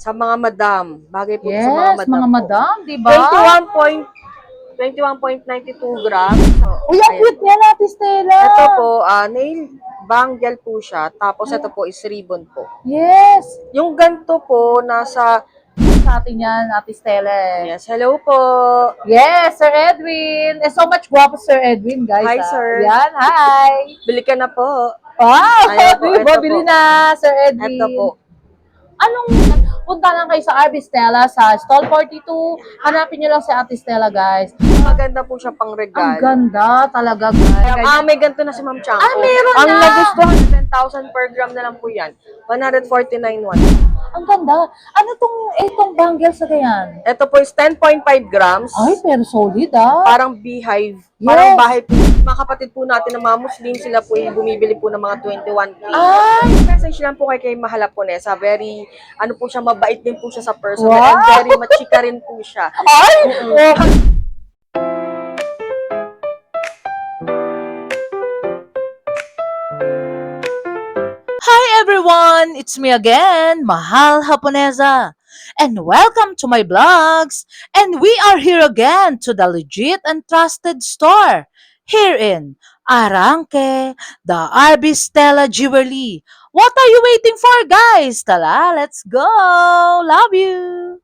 Sa mga madam. Bagay po sa mga Yes, madam mga po. madam, di ba? 21.92 grams. So, Uy, ang ayan. cute niya, Ate Stella. Ito po, nail bangle po siya. Tapos ito po is ribbon po. Yes. Yung ganito po, nasa... Sa atin yan, Ate Stella. Yes, hello po. Yes, Sir Edwin. So much guwapo, Sir Edwin, guys. Hi, sir. Yan, hi. Bili ka na po. Wow, Ayan po, ito bili po. na, Sir Edwin. Ito po. Anong punta lang kayo sa RB Stella sa stall 42. Hanapin niyo lang si Ate Stella, guys. Maganda po siya pang Ang regalo. ganda talaga, guys. May ganito na si Ma'am Chanko. Meron Ang na! nagustuhan, 10,000 per gram na lang po yan. 149.1. Ang ganda. Ano itong bangles sa ganyan? Ito po is 10.5 grams. Ay, pero solid ah. Parang beehive. Yes. Parang bahay po. Mga kapatid po natin ng mga Muslim, sila po yung bumibili po ng mga 21K. Ay! Message lang po kay Mahala Ponesa. Very, ano po siya, mabait din po siya sa person. Wow! And very machika rin po siya. Ay! Hi everyone! It's me again, Mahal Japonesa. And welcome to my vlogs. And we are here again to the legit and trusted store. Here in Arangke, the RB Stella Jewelry. What are you waiting for, guys? Tala, let's go! Love you!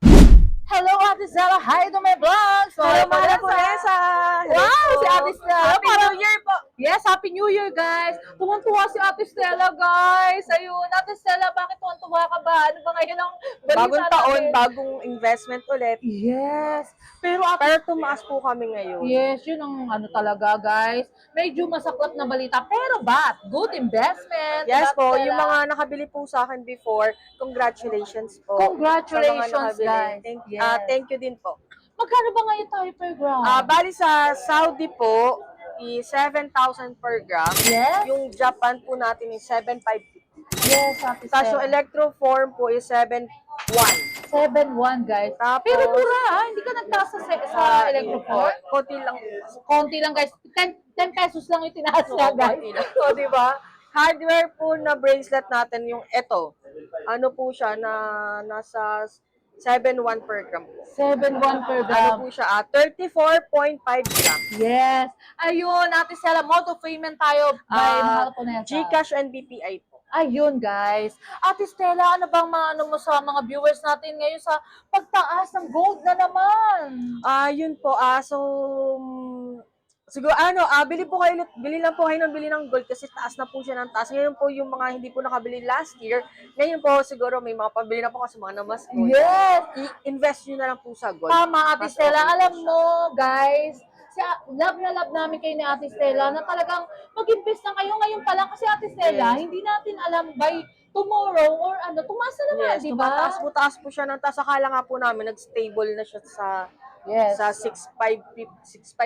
Hello, Ate Stella. Hi to my vlogs. Hello, Mahala Ponesa! Wow, si Ate Stella. Happy New Year po! Yes, Happy New Year, guys! Tuwang-tuwa si Ate Stella, guys! Ayun, Ate Stella, bakit tuwang-tuwa ka ba? Ano ba ngayon ang balita Bagong taon, natin? bagong investment ulit. Yes! Pero Ate Pero tumaas po kami ngayon. yes, yun ang ano talaga, guys. Medyo masaklap na balita. Pero good investment. Yes Ate po, Stella. yung mga nakabili po sa akin before, congratulations po. Congratulations, Sa mga nakabili. guys. Yes. Thank you din po. Magkano ba ngayon tayo per gram? Bali sa Saudi po, is 7,000 per gram. Yes. Yung Japan po natin is 7,550. Yes, Ate Tapos yung Stella. electroform po is 7,100. 7-1, guys. Tapos, Pero mura, ha? Hindi ka nagtaas sa electroport. Konti lang. Konti lang, guys. 10 pesos lang yung tinaas niya, guys. konti lang. So, di ba? Hardware po na bracelet natin, yung ito. Ano po siya, nasa 7,1 per gram po. 7-1 per Ano gram. po siya, 34.5 grams. Yes. Ayun, Ate Stella, mode of payment tayo by Mahal Ponesa. Gcash and BPI po. Ayun, guys. Ate Stella, ano bang maano mo sa mga viewers natin ngayon sa pagtaas ng gold na naman? Yun po, siguro bili lang po kayo ng bili ng gold kasi taas na po siya ng taas. Ngayon po yung mga hindi po nakabili last year, ngayon po siguro may mga pabili na po kasi mga namas gold. Yes. I-invest nyo na lang po sa gold. Tama, Ate Mas Stella. okay Alam po siya. mo, guys, love na love namin kayo ni Ate Stella na talagang mag-invest na kayo ngayon pa lang kasi Ate Stella, Yes. hindi natin alam by tomorrow or tumaas na naman, Yes, di ba? taas po siya ng taas. Akala nga po namin, nag-stable na siya Yes. sa 6.5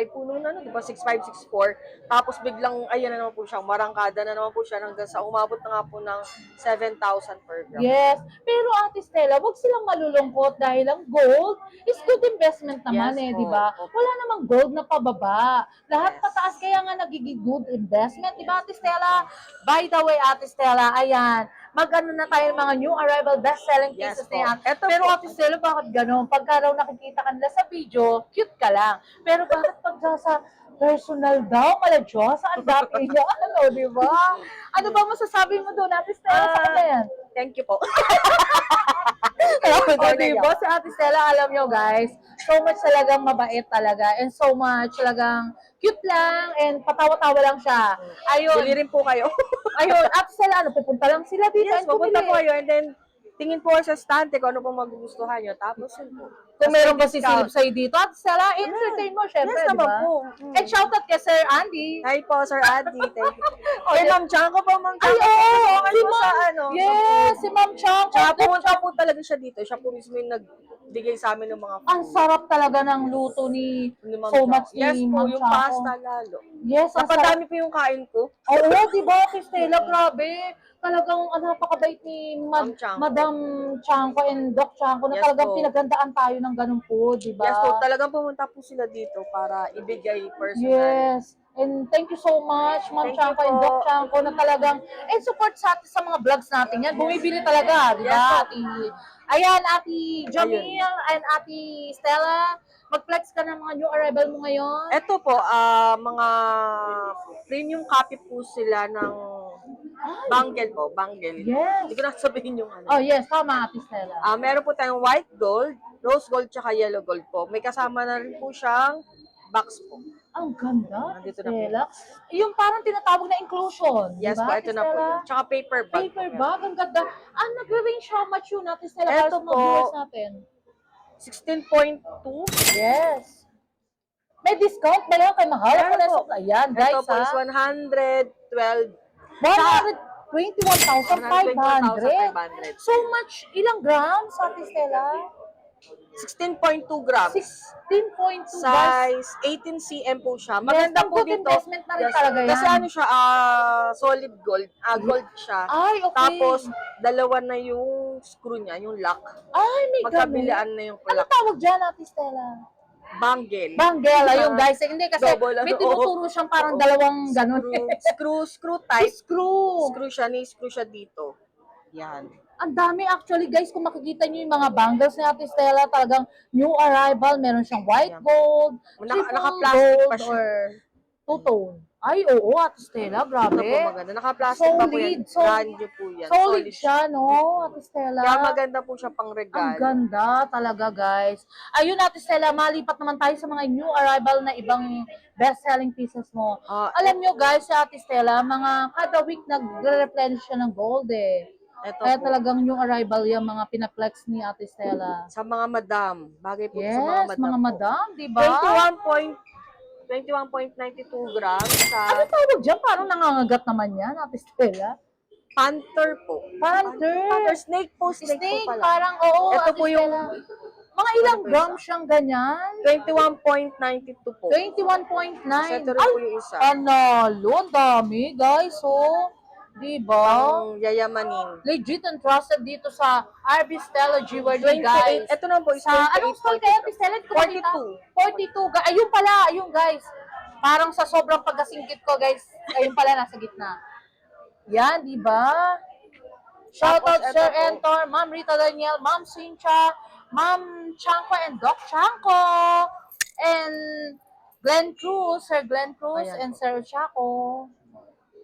po nung di ba? 6.5, 6.4. Tapos biglang, ayan na naman po siya, marangkada na naman po siya hanggang sa umabot na nga po ng 7,000 per gram. Yes. Pero Ate Stella, wag silang malulungkot dahil ang gold is good investment naman Yes, di ba? opo. Wala namang gold na pababa. Lahat Yes. pataas kaya nga nagiging good investment, di ba Ate Stella? By the way, Ate Stella, ayan, mag-ano na tayo ng mga new arrival best-selling Yes pieces po. na yan. Eto Pero po. Ate Stella, bakit gano'n? Pagka raw nakikita ka nila sa video, cute ka lang. Pero bakit pagka sa personal daw, maladyosa, ang dami niya, di ba? Ano ba masasabi mo doon, Ate Stella, sa kanya yan? Thank you po. Di ba? Si Ate Stella, alam nyo guys, so much talagang mabait talaga and so much talagang cute lang and patawa-tawa lang siya. Ayun. Bili rin po kayo. Ayun. Ate Stella, pupunta lang sila dito Yes, and pupunta bumili. po kayo and then tingin po sa stante kung ano pong magugustuhan nyo. Tapos yun po. Kung Tapos meron may ba discount. sisilip sa'yo dito, Ate Stella, entertain mo syempre, Yes di naman ba? po. And shoutout kay Sir Andy. Hi po, Sir Adi. Thank you. Oh, Kay Ma'am Chanko po, Ma'am Ay, Chanko. oo! Ano Si po sa Ma'am, ano? yes, si Ma'am Chang. Tsaka pumunta po talaga siya dito. Siya po mismo yung nagbigay sa amin ng mga Ang sarap talaga ng luto ni ni Ma'am so Chanko. much Yes ni po, Ma'am yung Chanko. pasta lalo. Yes, ang sarap. Napadami po yung kain ko. Oo, di ba, Stella, grabe. Talagang napakabait ni Ma'am Chanko. Madam Chanko and Doc Chanko na Yes talagang po. pinagandaan tayo ng ganun po, di ba? Yes po, talagang pumunta po sila dito para ibigay personal. Yes. And thank you so much, Ma'am Thank you Chanko and Doc po. Chanko na talagang support sa atin sa mga vlogs natin yan. Bumibili talaga, di Yes ba? po. Ayan, Ate Ayun. Jamil and Ate Stella, mag-flex ka ng mga new arrival mo ngayon. Ito po, mga premium copy po sila ng bangle po, bangle. Yes. Hindi ko na sabihin yung Oh, ano. yes, tama, Ate Stella. Meron po tayong white gold, rose gold, tsaka yellow gold po. May kasama na rin po siyang box po. Ang ganda, Ate Nandito na po yung Stella. box. Yung parang tinatawag na inclusion, di Yes ba, po, Ate ito na po Stella? yun. Tsaka paper bag. Paper po. bag, ang ganda. Nag-range how much yun, Ate Stella, para Ito sa mga po. viewers natin? 16.2. Yes. May discount ba yan kay Mahal? Meron po. Ayan, guys, Ito po is 112. 121,500. 121,500. So much. Ilang grams, Ate Stella? 16.2 grams. 16.2 guys. Size 18 cm po siya. Yes, Maganda ang po good dito. investment na rin talaga yan. Kasi ano siya, solid gold. Gold siya. Ay, okay. Tapos, dalawa na yung screw niya, yung lock. Ay, may ganun. Magkabilaan na yung Ano lock. tawag dyan, Ate Stella? Bangle. Bangle, ayun guys. Hindi kasi Double, may tinuturo siyang parang Oo. dalawang ganun. Screw type. Screw. Screw siya, ni-screw siya dito. Yan. Ang dami actually guys, kung makikita nyo yung mga bangles ni Ate Stella, talagang new arrival, meron siyang white gold, triple Naka-plastic gold, pa siya. or two-tone. Ay, oo, Ate Stella, Ito grabe. po maganda. Naka-plastic pa po yan. Solid. Brand new po yan. Solid siya, no, Ate Stella? Kaya maganda po siya pang Ang regalo. ganda talaga, guys. Ayun, Ate Stella, malipat naman tayo sa mga new arrival na ibang best-selling pieces mo. Alam nyo, guys, sa Ate Stella, mga kada week nagre-replenish siya ng gold, eh. Ito Kaya po. talagang yung arrival yung mga pinaplex ni Ate Stella. Sa mga madam. Bagay po Yes, sa mga madam. mga po. madam, di ba? 21.92 grams sa Ano tawag dyan? Parang nangangagat naman yan, Ate Stella. Panther po. Panther. Snake po. Snake Snake, po pala. parang oo, Ito Ate po yung Stella. Mga ilang Ano po grams siyang ganyan? 21.92 po. 21.9. Ito rin po yung isa. Analo, ang dami, guys. Oh, di ba? Pang yayamanin. Legit and trusted dito sa RB Stella Jewelry, 28. guys. Ito na po is Sa anong stall kaya, RB Stella? 42. Ayun pala, ayun, guys. Parang sa sobrang pagkasingkit ko, guys. Ayun pala, nasa gitna. Yan, di ba? Shoutout Tapos, Sir eto po. Entor, Ma'am Rita Daniel, Ma'am Cynthia, Ma'am Chanko and Doc Chanko, and Glenn Cruz, Sir Glenn Cruz, Ayan and po. Sir Chaco.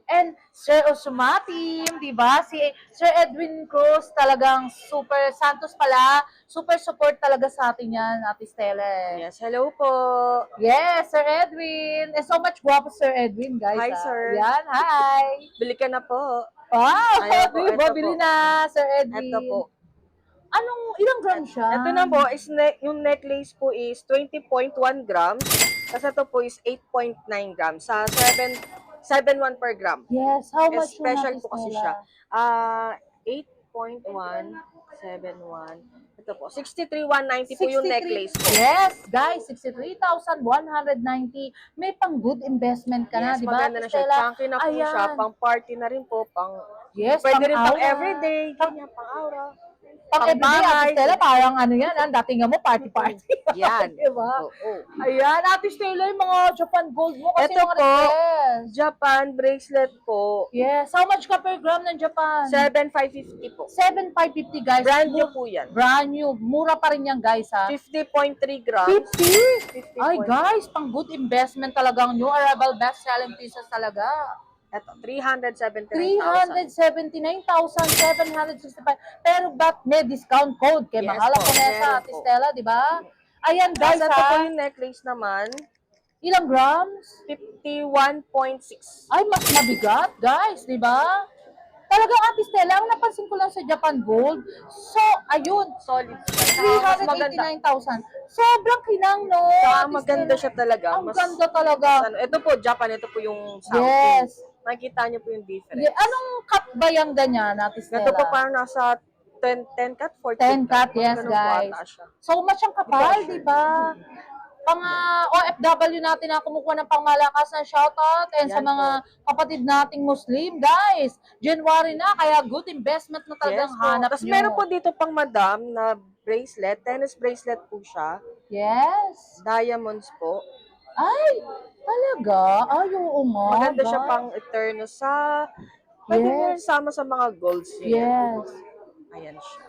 And Sir Osumatim, di ba? Si Sir Edwin Cruz, talagang super, Santos pala, super support talaga sa atin yan, Ate Stella. Yes, hello po. Yes, Sir Edwin. So much guwapo, Sir Edwin, guys. Hi, sir. Yan, hi. Bili ka na po. Wow, Ayan po, di ba? ito Bili po. na, Sir Edwin. Ito po. Ilang grams siya? Ito na po, is yung necklace po is 20.1 grams. Tapos ito po is 8.9 grams. Sa 7.1 per gram. Yes, how much yung Special Ate po kasi Stella? siya. 8.171. Ito po, 63,190 po yung 63. necklace po. Yes, guys, 63,190. May pang good investment ka na, Yes, di ba, maganda Ate na siya. Stella? Chunky na po Ayan. siya. Pang party na rin po. Yes, Pwede rin pang aura. everyday. Ganyan, pang aura. Pang everyday, Ate Stella, parang ano yan, dating mo, party-party. Yan. Diba? Oo. Ayan, Ate Stella, yung mga Japan Gold mo kasi Ito mga po, request. Japan bracelet po. Yes, how much ka per gram ng Japan? 7,550 po. 7,550, guys. Brand new po yan. Brand new. Mura pa rin yan, guys, ha? 50.3 grams. 50? 50. Ay, guys, pang good investment talagang new arrival best-selling pieces talaga. Ito, 379,000. 379,765. Pero ba't may discount code? Kay Yes Mahala po, po na sa meron Ate po. Stella, di ba? Ayan, guys, Guys, ito po ha? yung necklace naman. Ilang grams? 51.6. Ay, mas mabigat, guys, di ba? Talagang Ate Stella, ang napansin ko lang sa Japan Gold, so, ayun, Solid siya. Mas maganda. 389,000. Sobrang kinang, no? Saka Ate maganda Stella. siya talaga. Ang Mas, ganda talaga. ito po, Japan. Ito po yung sound. Yes. Makikita niyo po yung difference. Yeah, anong cut ba yung ganyan, Ate Stella? Ito po parang nasa 10 cut, 10 14 cut, yes, Ganun po guys. ata siya. So much ang kapal, Hindi ko sure. di ba? Pang OFW natin na kumukuha ng pangmalakas ng shoutout and sa Yan mga kapatid nating Muslim, guys. January na, kaya good investment na talagang Yes po. hanap Tapos nyo. meron po dito pang madam na bracelet. Tennis bracelet po siya. Yes. Diamonds po. Ay, Talaga? Ay, oo nga, Maganda siya guys. pang Eterno sa, pwede nyo rin Yes. sama sa mga golds nyo yan. Yes. Ayan siya.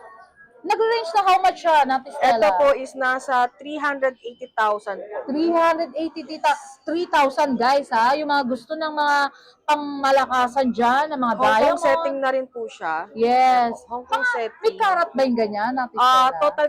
Nag-range na how much siya, Nati Ito Stella? po is nasa 380,000 po. 383,000 guys ha. Yung mga gusto ng mga pangmalakasan dyan, ng mga Hong Kong diamond. setting na rin po siya. Yes. Ayan po, Hong Kong May setting. karat ba yung ganyan, Nati Stella? Total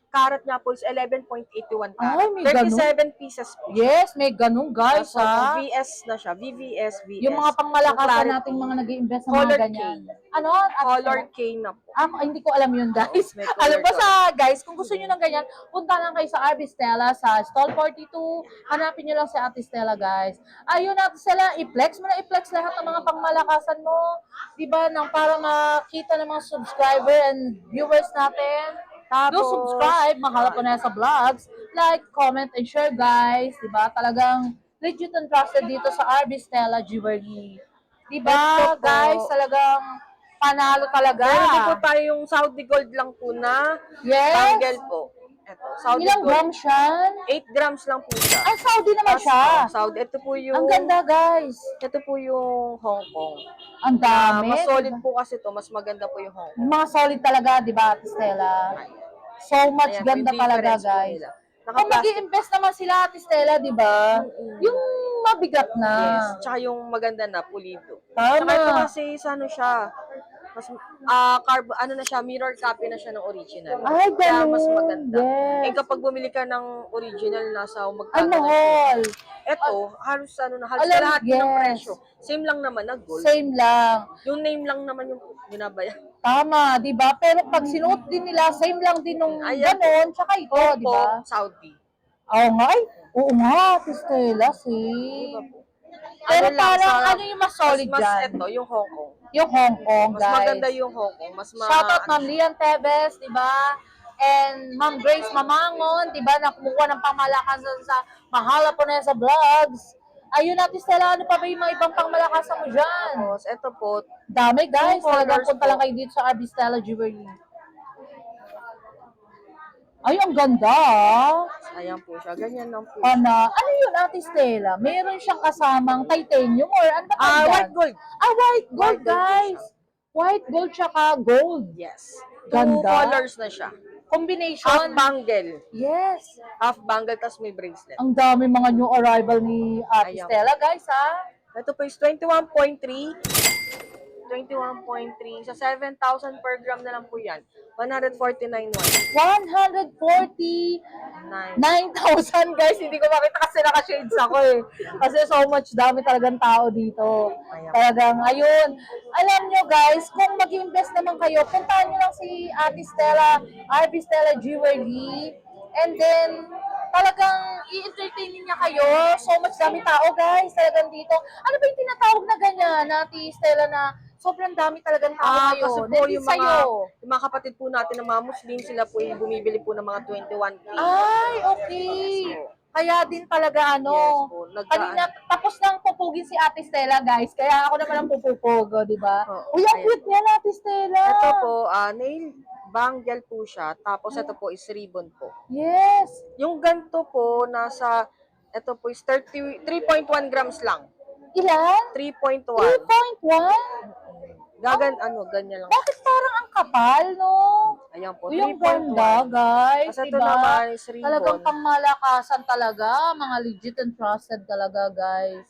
carat niya po is 11.81 Ay, carat. may ganun. 37 pieces po. Yes, may ganun guys So, ha. VS na siya. VVS, VS. Yung mga pangmalakasan Yung clarity, nating mga nag-i-invest ng mga Color ganyan. K. Ano? Color K na po. Hindi ko alam yun, guys. May color Alam mo code. sa, guys, kung gusto niyo ng ganyan, punta lang kayo sa RB Stella, sa Stall 42. Hanapin niyo lang si Ate Stella, guys. Ayun, Ate Stella, i-flex mo na i-flex lahat ng mga pangmalakasan mo. Diba? Nang para makita ng mga subscriber and viewers natin. Tapos, Do subscribe, Mahal Haponesa Vlogs. Like, comment, and share, guys. Diba? Talagang legit and trusted dito sa RB Stella Jewelry. Diba, Ito po. guys? Talagang panalo talaga. meron din po tayo yung Saudi Gold lang po na Yes. bangle po. Ito, Saudi Ilang Gold. grams yan? 8 grams lang po siya. Ay, Saudi naman siya. Saudi. Ito po yung, Ang ganda, guys. ito po yung Hong Kong. Ang dami. Mas solid po kasi to, mas maganda po yung Hong Kong. Mga solid talaga, di ba, Ate Stella? So much Ayan po, ganda yung talaga, difference po guys. nila. Kung Naka-plastic. mag-i-invest naman sila, Ate Stella, di ba? Yung mabigat na. Yes. Tsaka yung maganda na, pulido. Tama. Tsaka ito kasi, sa ano siya, mas, ano na siya, mirror copy na siya ng original. Ay, Kaya ganun. mas maganda. Yes. Eh kapag bumili ka ng original, nasa Ang magkano na siya. mahal. Ito, halos ano na, halos Alam, lahat ng yes. presyo. Same lang naman na gold. Same lang. Yung name lang naman yung binabayan. Tama, di ba? Pero pag sinuot din nila, same lang din nung Ayan. ganon, tsaka ito, di ba? Saudi. Oo nga, ay. Oo nga, Ate Stella, see. Diba po? Pero Ano lang, parang sa- ano yung mas solid mas dyan? ito, yung Hong Kong. Yung Hong Kong, Mas guys. maganda yung Hong Kong. Mas Shoutout Ma'am Lian Tevez, di ba? And Ma'am Grace Mamangon, di ba? Na kumukuha ng pamalakasan sa Mahal Haponesa Vlogs. Ayun, Ate Stella, ano pa ba yung mga ibang pangmalakasan mo dyan? Tapos, ito po, Dami, guys. Two Talagang colors punta lang po. kayo dito sa RB Stella Jewelry. Ay, ang ganda, ayan po siya. Ganyan lang po. Ano yun, Ate Stella? Meron siyang kasamang titanium or ano ba tawag dyan? White gold. White gold, White gold po guys. White gold tsaka gold. Yes. Ganda. 2 colors na siya. Half Combination. bangle. Yes. Half bangle, tas may bracelet. Ang dami mga new arrival ni Ate Ayan. Stella, guys, ha? Ito po is 21.3. 21.3. Sa 7,000 per gram na lang po yan. 149.1. 149,000, guys. Hindi ko makita kasi naka-shades ako eh. Kasi so much dami talagang tao dito. Ayan. Talagang, ayun. Alam nyo, guys, kung mag-invest naman kayo, puntahan nyo lang si Ate Stella, RB Stella Jewelry. And then, talagang i-entertain niya kayo. So much dami tao, guys. Talagang dito. Ano ba yung tinatawag na ganyan, Ate Stella, na sobrang dami talagang tao ngayon? Kasi po Hindi yung mga, sa'yo. yung mga kapatid po natin ng mga Muslim, sila po yung bumibili po ng mga 21K. Ay, okay. Kaya din talaga ano. Yes po. Kanina, tapos nang pupugin si Ate Stella, guys. Kaya ako naman ang pupupog, di ba? Oo, Uy, ang ayan. cute niya, Ate Stella. Ito po, nail bangle po siya. Tapos ito po is ribbon po. Yes. Yung ganito po, ito po is 3.1 grams lang. Ilan? 3.1. 3.1? Ganyan lang. Bakit parang ang kapal, no? Ayan po, Uy, ang ganda, 3.1. guys. Kasi ito Diba? naman is ribbon. Talagang pangmalakasan talaga. Mga legit and trusted talaga, guys.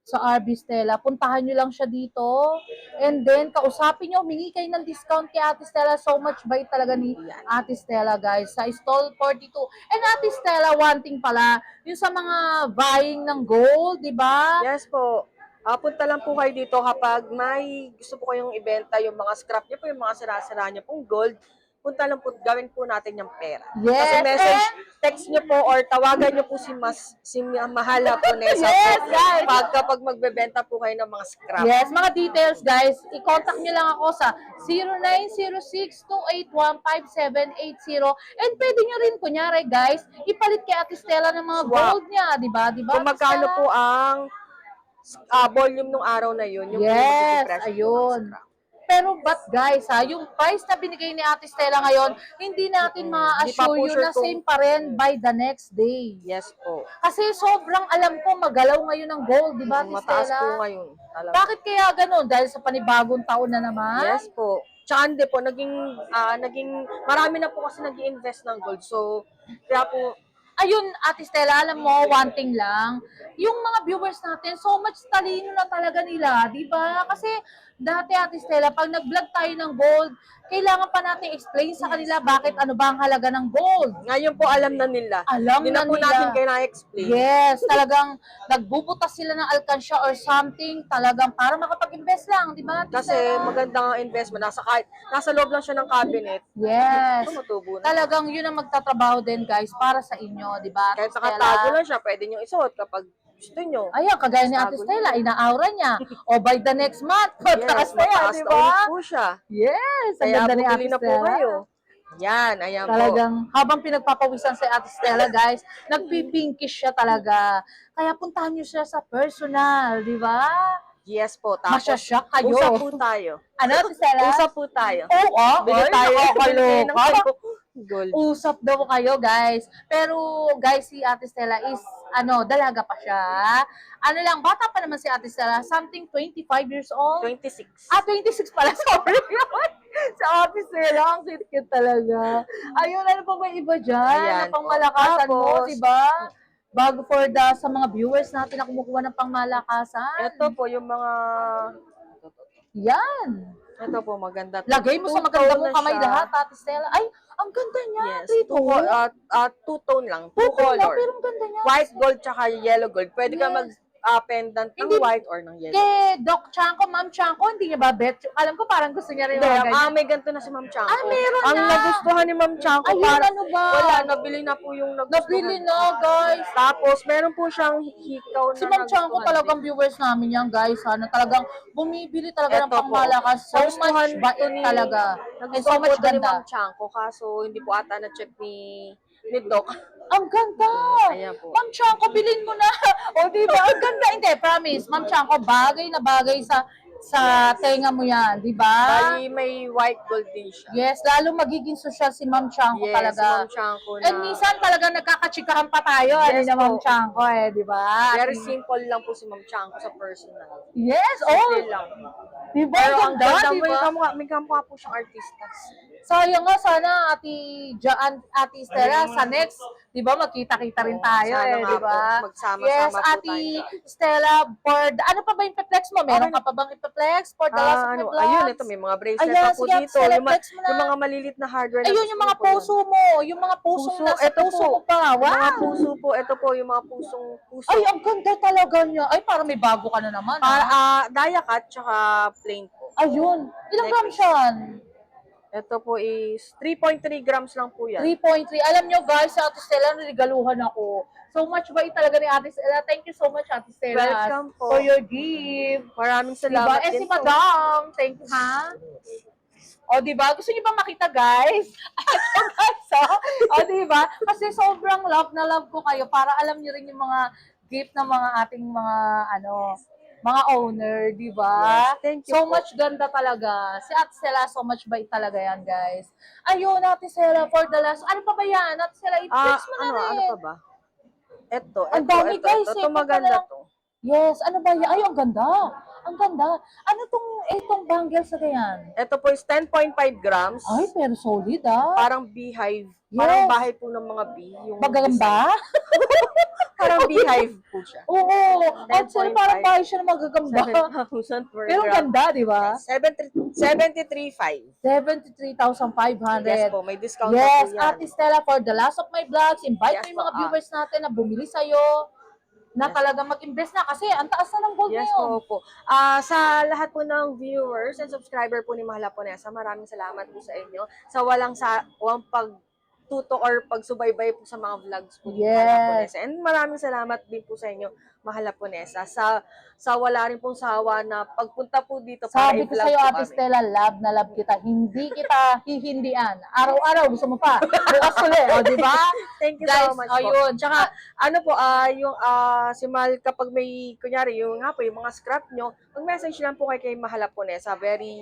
Sa RB Stella. Puntahan nyo lang siya dito. And then, kausapin nyo, humingi kayo ng discount kay Ate Stella. So much bait talaga ni Ate Stella, guys. Sa Stall 42. And Ate Stella, one thing pala, yung sa mga buying ng gold, di ba? Yes po. Punta lang po kayo dito kapag may gusto po kayong ibenta yung mga scrap niyo po, yung mga sira-sira niyo pong gold. Punta lang po, gawin po natin yung pera. Yes, Kasi message, text niyo po or tawagan niyo po si Mahal Haponesa Yes, po. guys. Kapag magbebenta po kayo ng mga scrap. Yes, mga details, guys. I-contact nyo lang ako sa 0906-281-5780. And pwede nyo rin, kunyari, guys, ipalit kay Ate Stella ng mga Swap. gold niya, di ba? Di ba, Kung Ate magkano Stella? po ang volume ng araw na yun, yung Yes, magiging presyo po ng ayun. scrap. pero but guys ha, yung price na binigay ni Ate Stella ngayon, hindi natin Hindi pa ma-assure po you sure na kung- same pa rin by the next day. Yes po. Kasi sobrang alam ko magalaw ngayon ng gold, di ba, Ate Mataas po Stella? ngayon. Talaga. Bakit kaya ganun? Dahil sa panibagong taon na naman? Yes po. Tsaka hindi po, naging, marami na po kasi nag-invest ng gold. So, kaya po, Ayun, Ate Stella, alam mo, one thing lang, yung mga viewers natin, so much talino na talaga nila, di ba? Kasi dati, Ate Stella, pag nag-vlog tayo ng gold, kailangan pa natin explain sa kanila bakit ano ba ang halaga ng gold. ngayon po alam na nila. Alam Hindi na na po nila. natin kailangan explain. Yes, talagang nagbubutas sila ng alkansya or something, talagang para makapag-invest lang, di ba, Ate Kasi Stella? magandang investment. Nasa loob lang siya ng cabinet. Yes. Tumutubo na. Talagang yun ang magtatrabaho din, guys, para sa inyo, di ba, Kahit Ate Stella? nakatago lang siya, pwede nyo isuot kapag gusto nyo. Ayan, kagaya ni Ate Tago Stella, niya. inaaura niya. O by the next month, mataas na yan, mataas di na ba? ulit po siya. Yes, ang Kaya ganda ni Ate bumili na po Stella. kayo. Yan, ayan po. Talagang, habang pinagpapawisan si Ate Stella, guys, nagpipinkish siya talaga. Kaya puntahan niyo siya sa personal, di ba? Yes po. Tapos, Masyashock kayo. usap po tayo. Ano, Ate Stella? Usap po tayo. Oo, Bili ay, tayo. Bili ng nakakaloka. gold. Usap daw kayo, guys. Pero, guys, si Ate Stella is, dalaga pa siya. Ano lang, bata pa naman si Ate Stella. Something 25 years old. 26. 26 pala. Sorry. Si Ate Stella, ang cute talaga. Ayun, ano pa ba iba dyan? Ayan Na pangmalakasan po. mo, Tapos, diba? Bago sa mga viewers natin na kumukuha ng pangmalakasan. Ito po yung mga... Yan. Ito po, maganda. Lagay mo sa maganda mong kamay lahat, Ate Stella. Ay, ang ganda niya. Yes. Two-tone. Two-tone lang. Two-tone lang, Two-color. pero ang ganda niya. White gold tsaka yellow gold. Pwede ka Yes. mag-pendant ng Hindi- white or ng yellow. Kay Doc Chanko, Ma'am Chanko, hindi niya ba bet? Alam ko parang gusto niya rin Hindi, mga ganyan. may ganito na si Ma'am Chanko. Ah, meron Ang na. nagustuhan ni Ma'am Chanko, Ayun, parang ano ba? wala, nabili na po yung nagustuhan. Nabili na, guys. Tapos, meron po siyang hikaw na Si Ma'am Chanko nagustuhan talagang din. viewers namin yan, guys. Na talagang bumibili talaga ng Eto po. pangmalakas. So Nagustuhan much bait ito ni- talaga. And so Nagustuhan much po ito ni ganda. Ma'am Chanko, kaso hindi po ata na-check ni Doc. Ang ganda. Ayan po. Ma'am Chanko, bilhin mo na. O, di ba? Ang ganda. Hindi, promise. Ma'am Chanko, bagay na bagay sa tenga mo yan. Di ba? Bali, may white gold din siya. Yes, lalo magiging social si Ma'am Chanko Yes, talaga. si Ma'am Chanko na. And minsan talaga nagkakatsikahan pa tayo, Yes na Ma'am po. Chanko di ba? Very simple lang po si Ma'am Chanko sa personal. Yes, Simple lang. di ba? Pero ang Ganda, ganda, di ba? may kamukha po siyang artista. Sayang nga, sana Ate Stella, sa next, di ba, magkita-kita rin tayo Sana nga di ba? po, magsama-sama Yes, po Ate tayo. Stella, ano pa ba yung pe-flex mo? Meron ka pa bang ipe-flex for the last of my vlogs? Ayun, ito may mga bracelet Ayan, na po sige, dito. Stella, Yung, flex mo na. yung mga malilit na hardware. Ayun, yung mga puso mo. Yung mga pusong Puso, nasa eto puso po. mo pa. Yung mga Wow! puso po, ito po yung mga puso. Ay, ang ganda talaga niya. Ay, parang may bago ka na naman. Daya cut, tsaka plain po. Ayun. Ilang Necklace. grams yan? Ito po is 3.3 grams lang po yan. 3.3. Alam nyo guys, sa Ate Stella, narigaluhan ako. So much bait talaga ni Ate Stella. Thank you so much, Ate Stella. Welcome po. For your gift. Maraming Diba? salamat Si din po. Madam. Thank you, ha? O, diba? Gusto niyo ba makita, guys? Ito, guys, o, diba? Kasi sobrang love na love ko kayo para alam niyo rin yung mga gift ng mga ating mga owner, di ba? Yes, thank you So po. much ganda talaga. Si Ate Stella, so much bait talaga yan, guys. Ayun, Ate Stella, for the last, ano pa ba yan? Ate Stella, i-flex mo na rin. Ano pa ba? Ito, Ang dami, guys, ito eh. maganda Pagka- to. Yes, ano ba yan? Ay, ang ganda. Ang ganda. Ano itong bangle sa ganyan? Ito po is 10.5 grams. Ay, pero solid, ah. Parang beehive. Yes. Parang bahay po ng mga bee. Yung Magagamba? Parang beehive po siya. Oo. At sila 10.5. parang bahay siya na magagamba. 7,000 per Pero ang gram. ganda, di ba? 73,500. 73,500. Yes po, may discount Yes, po yan. Ate Stella, for the last of my vlogs, invite Yes mo yung mga po, viewers natin na bumili sa'yo, na Yes. talagang mag-invest na kasi ang taas na ng gold Yes ngayon. po. Sa lahat po ng viewers and subscriber po ni Mahal Japonesa, maraming salamat po sa inyo. Sa walang pagtuto or pagsubaybay po sa mga vlogs po ni Mahal Yes. Japonesa. And maraming salamat din po sa inyo Mahal Japonesa. Sa wala rin pong sawa na pagpunta po dito para Sabi ko i-vlog sa'yo, po Ate kami. Stella, love na love kita. Hindi kita hihindian. Araw-araw, gusto mo pa. Bukas ulit, o, di ba? Thank you Guys, so much po. ayun. Tsaka, yung si Mahal, kapag may, kunyari, yung nga po, yung mga scrap nyo, mag-message lang po kay Mahal Japonesa. Very,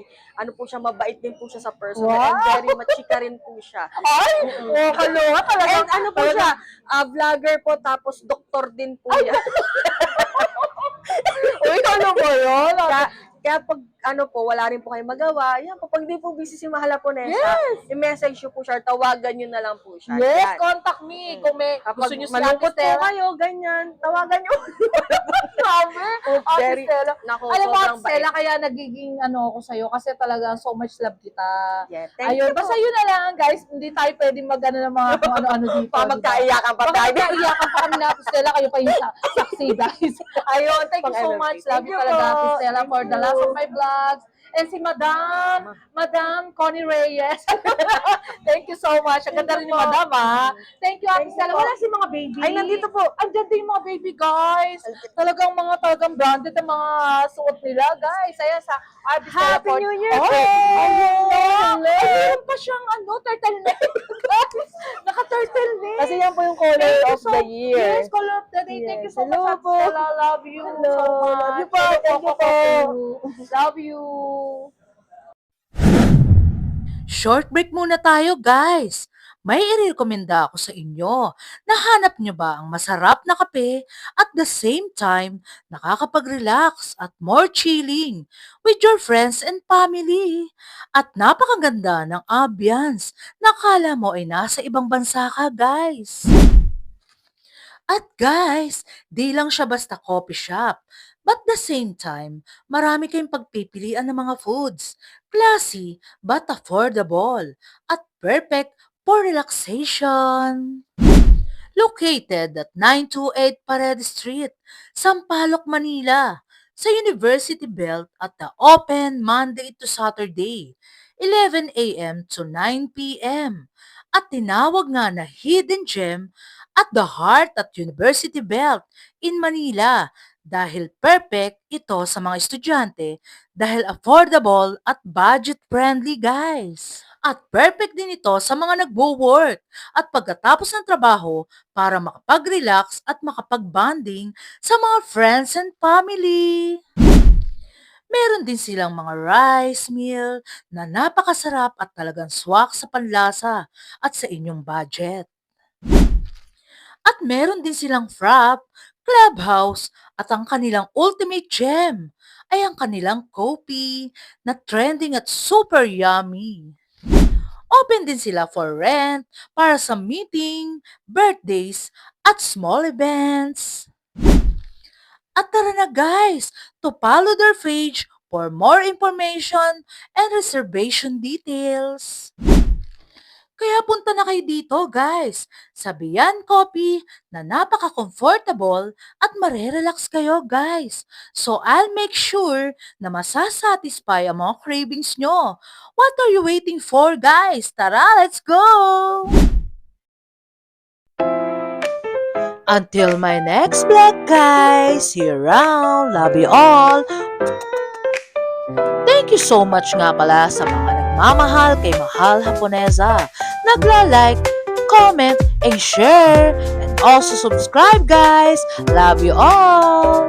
po siya, mabait din po siya sa person. Wow! And very machika rin po siya. Ay, kaloka talaga. And po siya, vlogger po, tapos doktor din po niya. Uy, ano ba yun? Kaya pag wala rin po kayo magawa, yan po, pag di po busy si Mahal Japonesa, i-message nyo po siya, tawagan nyo na lang po siya. Yes, Yan. contact me. Kung may Kapag gusto nyo si Ate malungkot po Stella. kayo, ganyan, tawagan nyo. Sabi, Ate Very, Stella. naku, Alam mo, Ate sobrang bait. Stella, kaya nagiging ako sa'yo kasi talagang so much love kita. Yeah, thank Ayun, you basta po. yun na lang, guys. Hindi tayo pwedeng mag-ano ng mga kung ano-ano dito. Pa magkaiyakan pa tayo. Magkaiyakan pa kami na Ate Stella, kayo pa yung saksi, guys. Ayun, thank you so Pang-MMK. much. Love Thank you you talaga, po. Ate Stella, Thank for the you. last of my vlogs. And si Madam Connie Reyes. Thank you so much. Ang ganda rin ni Thank you po. Madam, ha. Thank you, Ate Thank you Stella. po. Wala si mga baby. Ay, nandito po. Andyan din yung mga baby, guys. Talagang branded ang mga suot nila, guys. Ayan, sa Ate Stella Happy New Year Oh, po! ayun. Meron pa siyang turtleneck. Guys, naka-turtleneck. Kasi yan po yung color Thank you of the year. Yes, color of the day. Thank you Yes. so Hello much, Ate po. Stella. Love you Hello. so much. Love you po. Thank you po. Love you. Short break muna tayo, guys. May irekomenda ako sa inyo. Nahanap nyo ba ang masarap na kape at the same time nakakapag-relax at more chilling with your friends and family? At napakaganda ng ambience na akala mo ay nasa ibang bansa ka, guys. At guys, di lang siya basta coffee shop. But the same time, marami kayong pagpipilian ng mga foods. Classy but affordable at perfect for relaxation. Located at 928 Paredes Street, Sampaloc, Manila, sa University Belt at the open Monday to Saturday, 11 a.m. to 9 p.m. At tinawag nga na Hidden Gem at the heart at University Belt in Manila dahil perfect ito sa mga estudyante dahil affordable at budget-friendly, guys. At perfect din ito sa mga nagwo-work at pagkatapos ng trabaho para makapag-relax at makapag-bonding sa mga friends and family. Meron din silang mga rice meal na napakasarap at talagang swak sa panlasa at sa inyong budget. At meron din silang frap, clubhouse at ang kanilang ultimate gem ay ang kanilang coffee na trending at super yummy. Open din sila for rent para sa meeting, birthdays at small events. At tara na guys, to follow their page for more information and reservation details. Kaya punta na kayo dito guys, sa Bian Coffee na napaka-comfortable at marerelax kayo guys. So I'll make sure na masasatisfy ang mga cravings nyo. What are you waiting for guys? Tara, let's go! Until my next vlog guys, see you around, love you all. Thank you so much nga pala sa mga nagmamahal kay Mahal Japonesa. Nagla-like, comment, and share. And also subscribe guys. Love you all.